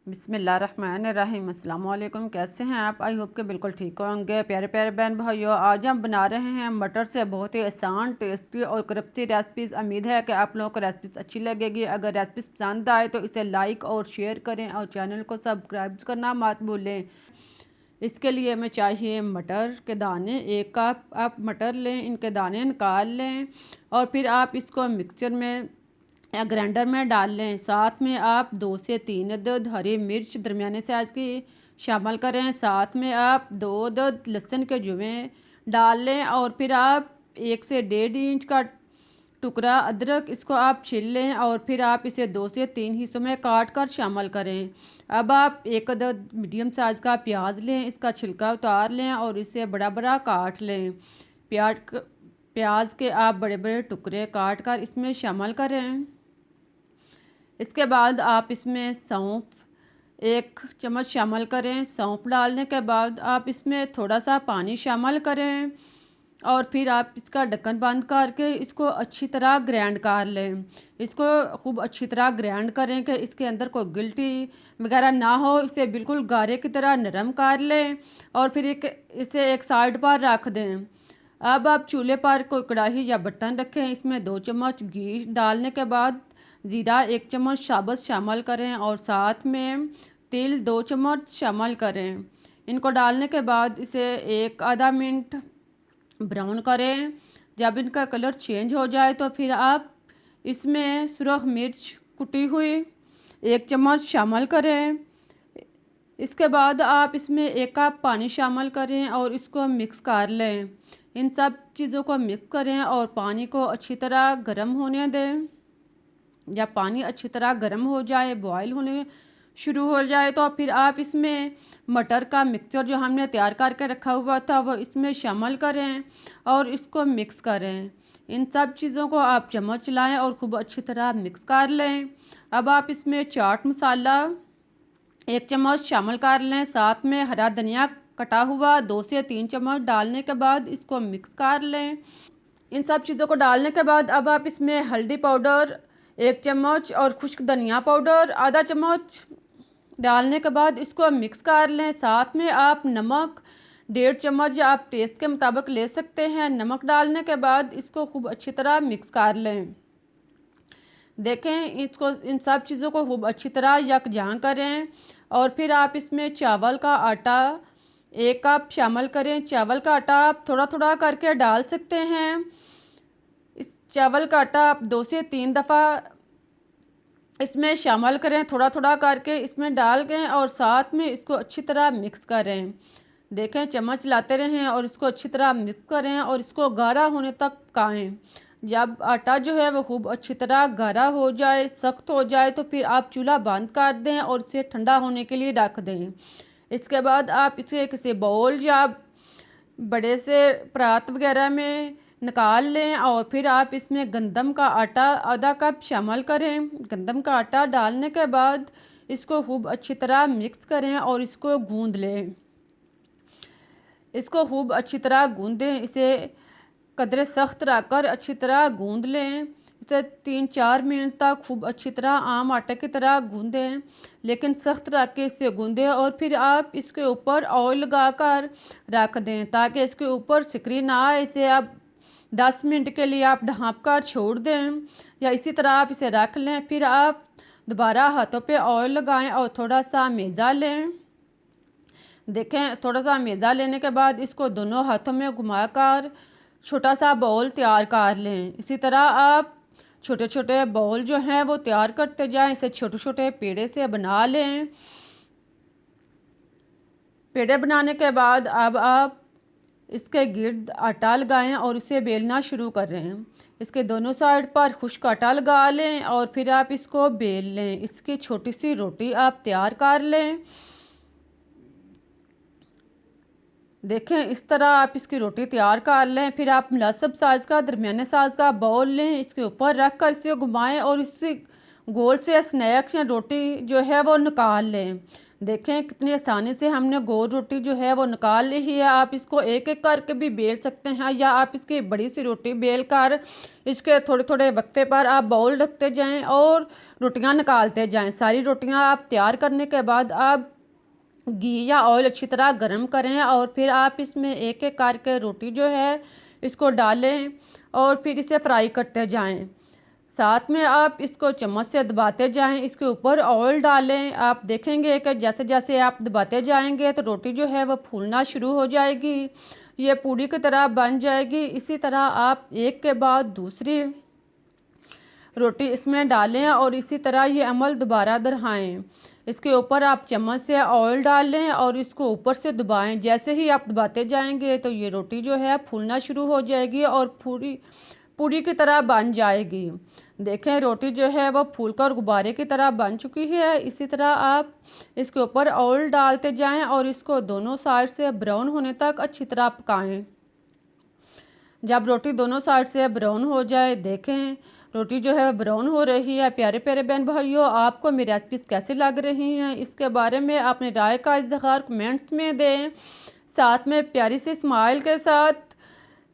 बिस्मिल्लाहिर्रहमानिर्रहीम। अस्सलाम वालेकुम। कैसे हैं आप? आई होप के बिल्कुल ठीक होंगे। प्यारे प्यारे बहन भाइयों, आज हम बना रहे हैं मटर से बहुत ही आसान, टेस्टी और क्रिस्पी रेसिपीज़। उम्मीद है कि आप लोगों को रेसिपीज़ अच्छी लगेगी। अगर रेसिपीज़ पसंद आए तो इसे लाइक और शेयर करें और चैनल को सब्सक्राइब करना मत भूलें। इसके लिए हमें चाहिए मटर के दाने। 1 कप आप मटर लें, इनके दाने निकाल लें और फिर आप इसको मिक्सचर में या ग्राइंडर में डाल लें। साथ में आप 2 से 3 अदद हरी मिर्च दरमियाने साइज़ की शामिल करें। साथ में आप 2 अदद लहसुन के जुएँ डाल लें और फिर आप 1 से 1.5 इंच का टुकड़ा अदरक, इसको आप छील लें और फिर आप इसे 2 से 3 हिस्सों में काट कर शामिल करें। अब आप 1 अदद मीडियम साइज़ का प्याज लें, इसका छिलका उतार लें और इसे बड़ा बड़ा काट लें। प्याज के आप बड़े बड़े टुकड़े काट कर इसमें शामिल करें। इसके बाद आप इसमें सौंफ 1 चम्मच शामिल करें। सौंफ डालने के बाद आप इसमें थोड़ा सा पानी शामिल करें और फिर आप इसका ढक्कन बंद करके इसको अच्छी तरह ग्राइंड कर लें। इसको खूब अच्छी तरह ग्राइंड करें कि इसके अंदर कोई गिल्टी वगैरह ना हो। इसे बिल्कुल गारे की तरह नरम कर लें और फिर इसे एक साइड पर रख दें। अब आप चूल्हे पर कोई कढ़ाई या बर्तन रखें। इसमें 2 चम्मच घी डालने के बाद ज़ीरा 1 चम्मच साबुत शामिल करें और साथ में तिल 2 चम्मच शामिल करें। इनको डालने के बाद इसे 1 आधा मिनट ब्राउन करें। जब इनका कलर चेंज हो जाए तो फिर आप इसमें सुरख मिर्च कुटी हुई 1 चम्मच शामिल करें। इसके बाद आप इसमें 1 कप पानी शामिल करें और इसको मिक्स कर लें। इन सब चीज़ों को मिक्स करें और पानी को अच्छी तरह गर्म होने दें। जब पानी अच्छी तरह गर्म हो जाए, बॉयल होने शुरू हो जाए तो फिर आप इसमें मटर का मिक्सचर जो हमने तैयार करके रखा हुआ था वो इसमें शामिल करें और इसको मिक्स करें। इन सब चीज़ों को आप चम्मच चलाएं और खूब अच्छी तरह मिक्स कर लें। अब आप इसमें चाट मसाला 1 चम्मच शामिल कर लें। साथ में हरा धनिया कटा हुआ 2 से 3 चम्मच डालने के बाद इसको मिक्स कर लें। इन सब चीज़ों को डालने के बाद अब आप इसमें हल्दी पाउडर 1 चम्मच और खुश्क धनिया पाउडर आधा चम्मच डालने के बाद इसको मिक्स कर लें। साथ में आप नमक 1.5 चम्मच या आप टेस्ट के मुताबिक ले सकते हैं। नमक डालने के बाद इसको खूब अच्छी तरह मिक्स कर लें। देखें, इसको इन सब चीज़ों को खूब अच्छी तरह यकजां करें और फिर आप इसमें चावल का आटा 1 कप शामिल करें। चावल का आटा आप थोड़ा थोड़ा करके डाल सकते हैं। इस चावल का आटा आप 2 से 3 दफ़ा इसमें शामिल करें, थोड़ा थोड़ा करके इसमें डाल दें और साथ में इसको अच्छी तरह मिक्स करें। देखें, चम्मच लाते रहें और इसको अच्छी तरह मिक्स करें और इसको गाढ़ा होने तक पकाएं। जब आटा जो है वो खूब अच्छी तरह गाढ़ा हो जाए, सख्त हो जाए तो फिर आप चूल्हा बंद कर दें और इसे ठंडा होने के लिए रख दें। इसके बाद आप इसे किसी बाउल या बड़े से परात वगैरह में निकाल लें और फिर आप इसमें गंदम का आटा आधा कप शामिल करें। गंदम का आटा डालने के बाद इसको खूब अच्छी तरह मिक्स करें और इसको गूंद लें। इसको खूब अच्छी तरह गूंदें। इसे कदरे सख्त रखकर अच्छी तरह गूंद लें। इसे 3-4 मिनट तक खूब अच्छी तरह आम आटे की तरह गूंदें, लेकिन सख्त रख के इसे गूंदें और फिर आप इसके ऊपर ऑयल लगाकर रख दें ताकि इसके ऊपर सिकरी ना आए। इसे आप 10 मिनट के लिए आप ढाँप कर छोड़ दें या इसी तरह आप इसे रख लें। फिर आप दोबारा हाथों पे ऑयल लगाएं और थोड़ा सा मैदा लें। देखें, थोड़ा सा मैदा लेने के बाद इसको दोनों हाथों में घुमाकर छोटा सा बाउल तैयार कर लें। इसी तरह आप छोटे छोटे बाउल जो हैं वो तैयार करते जाएं। इसे छोटे छोटे पेड़े से बना लें। पेड़े बनाने के बाद अब आप इसके गिर्द आटा लगाएं और इसे बेलना शुरू करें। इसके दोनों साइड पर खुश्क आटा लगा लें और फिर आप इसको बेल लें। इसकी छोटी सी रोटी आप तैयार कर लें। देखें, इस तरह आप इसकी रोटी तैयार कर लें। फिर आप मुनासिब साइज़ का दरमियाने साइज़ का बाउल लें, इसके ऊपर रख कर इसे घुमाएं और इससे गोल से स्नैक्स या रोटी जो है वो निकाल लें। देखें कितनी आसानी से हमने गोल रोटी जो है वो निकाल ली है। आप इसको एक एक करके भी बेल सकते हैं या आप इसकी बड़ी सी रोटी बेल कर इसके थोड़े थोड़े वक्फे पर आप बाउल रखते जाएं और रोटियां निकालते जाएं। सारी रोटियां आप तैयार करने के बाद आप घी या ऑयल अच्छी तरह गर्म करें और फिर आप इसमें एक एक करके रोटी जो है इसको डालें और फिर इसे फ्राई करते जाएं। साथ में आप इसको चम्मच से दबाते जाएं, इसके ऊपर ऑयल डालें। आप देखेंगे कि जैसे जैसे आप दबाते जाएंगे तो रोटी जो है वो फूलना शुरू हो जाएगी, ये पूड़ी की तरह बन जाएगी। इसी तरह आप एक के बाद दूसरी रोटी इसमें डालें और इसी तरह ये अमल दोबारा दोहराएं। इसके ऊपर आप चम्मच से ऑयल डाल लें और इसको ऊपर से दबाएं। जैसे ही आप दबाते जाएंगे तो ये रोटी जो है फूलना शुरू हो जाएगी और पूरी पूरी की तरह बन जाएगी। देखें रोटी जो है वो फूलकर गुब्बारे की तरह बन चुकी है। इसी तरह आप इसके ऊपर ऑयल डालते जाएं और इसको दोनों साइड से ब्राउन होने तक अच्छी तरह पकाएं। जब रोटी दोनों साइड से ब्राउन हो जाए, देखें रोटी जो है ब्राउन हो रही है। प्यारे प्यारे बहन भाइयों, आपको मेरी रेसिपीज़ कैसी लग रही हैं इसके बारे में अपनी राय का इज़हार कमेंट्स में दें, साथ में प्यारी सी स्माइल के साथ,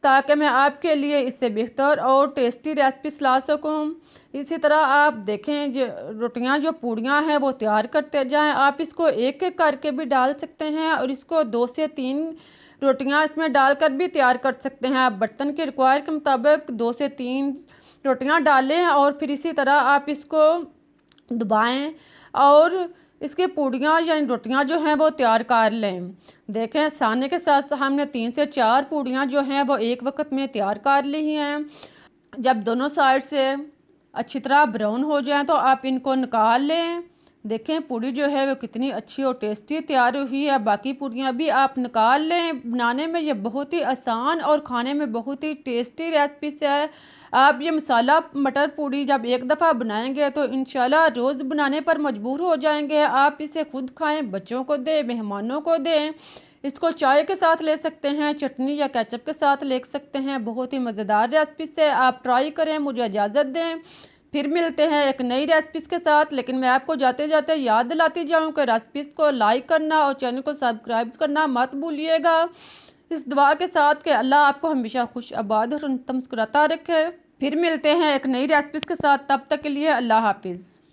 ताकि मैं आपके लिए इससे बेहतर और टेस्टी रेसिपीज ला सकूं। इसी तरह आप देखें जो रोटियां जो पूड़ियां हैं वो तैयार करते जाएं। आप इसको एक एक करके भी डाल सकते हैं और इसको 2 से 3 रोटियां इसमें डालकर भी तैयार कर सकते हैं। आप बर्तन के रिक्वायर के मुताबिक 2 से 3 रोटियां डालें और फिर इसी तरह आप इसको दबाएं और इसकी पूड़ियाँ या रोटियाँ जो हैं वो तैयार कर लें। देखें साने के साथ हमने 3 से 4 पूड़ियाँ जो हैं वो एक वक्त में तैयार कर ली हैं। जब दोनों साइड से अच्छी तरह ब्राउन हो जाएं तो आप इनको निकाल लें। देखें पूड़ी जो है वो कितनी अच्छी और टेस्टी तैयार हुई है। बाकी पूड़ियाँ भी आप निकाल लें। बनाने में ये बहुत ही आसान और खाने में बहुत ही टेस्टी रेसिपी है। आप ये मसाला मटर पूड़ी जब एक दफ़ा बनाएंगे तो इंशाल्लाह रोज़ बनाने पर मजबूर हो जाएंगे। आप इसे खुद खाएं, बच्चों को दें, मेहमानों को दें। इसको चाय के साथ ले सकते हैं, चटनी या केचप के साथ ले सकते हैं। बहुत ही मज़ेदार रेसिपी है, आप ट्राई करें। मुझे इजाज़त दें, फिर मिलते हैं एक नई रेसिपीज़ के साथ। लेकिन मैं आपको जाते जाते याद दिलाती जाऊँ कि रेसिपीज़ को लाइक करना और चैनल को सब्सक्राइब करना मत भूलिएगा। इस दुआ के साथ कि अल्लाह आपको हमेशा खुश आबाद और मुस्कुराता रखे। फिर मिलते हैं एक नई रेसिपीज़ के साथ, तब तक के लिए अल्लाह हाफिज़।